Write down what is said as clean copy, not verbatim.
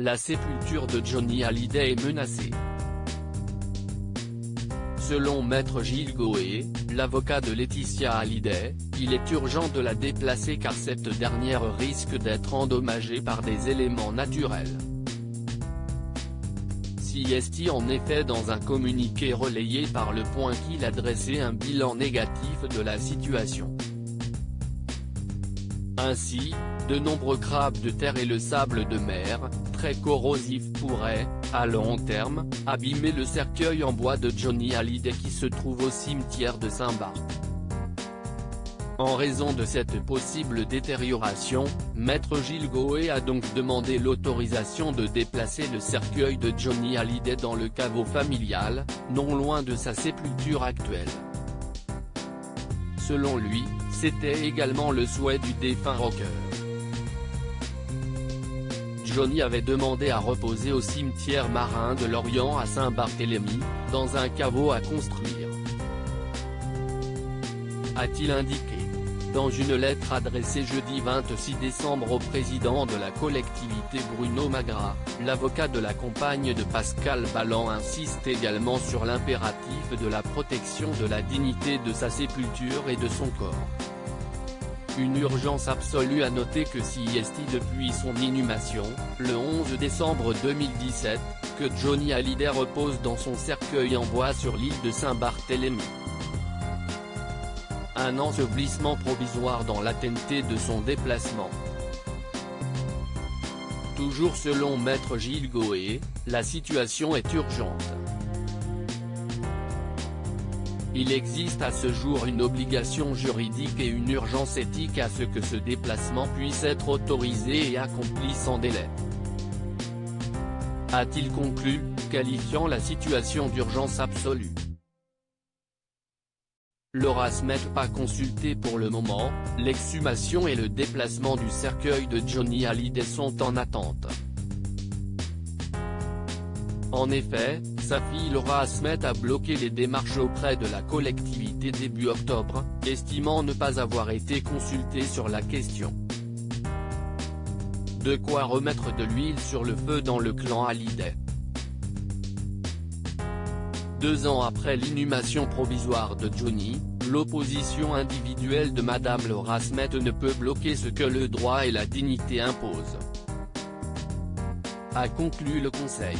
La sépulture de Johnny Hallyday est menacée. Selon Maître Gilles Goé, l'avocat de Laetitia Hallyday, il est urgent de la déplacer car cette dernière risque d'être endommagée par des éléments naturels. CST en effet dans un communiqué relayé par Le Point qu'il a dressé un bilan négatif de la situation. Ainsi, de nombreux crabes de terre et le sable de mer, très corrosif pourraient, à long terme, abîmer le cercueil en bois de Johnny Hallyday qui se trouve au cimetière de Saint-Barth. En raison de cette possible détérioration, Maître Gilles Goé a donc demandé l'autorisation de déplacer le cercueil de Johnny Hallyday dans le caveau familial, non loin de sa sépulture actuelle. Selon lui, c'était également le souhait du défunt rocker. Johnny avait demandé à reposer au cimetière marin de Lorient à Saint-Barthélemy, dans un caveau à construire. A-t-il indiqué. Dans une lettre adressée jeudi 26 décembre au président de la collectivité Bruno Magras, l'avocat de la compagne de Pascal Ballan insiste également sur l'impératif de la protection de la dignité de sa sépulture et de son corps. Une urgence absolue à noter que CST depuis son inhumation, le 11 décembre 2017, que Johnny Hallyday repose dans son cercueil en bois sur l'île de Saint-Barthélemy. Un ensevelissement provisoire dans l'attente de son déplacement. Toujours selon Maître Gilles Goé, la situation est urgente. Il existe à ce jour une obligation juridique et une urgence éthique à ce que ce déplacement puisse être autorisé et accompli sans délai. A-t-il conclu, qualifiant la situation d'urgence absolue. L'Erasmus pas consulté pour le moment, l'exhumation et le déplacement du cercueil de Johnny Hallyday sont en attente. En effet, sa fille Laura Smet a bloqué les démarches auprès de la collectivité début octobre, estimant ne pas avoir été consultée sur la question. De quoi remettre de l'huile sur le feu dans le clan Hallyday. 2 ans après l'inhumation provisoire de Johnny, l'opposition individuelle de Madame Laura Smet ne peut bloquer ce que le droit et la dignité imposent, a conclu le Conseil.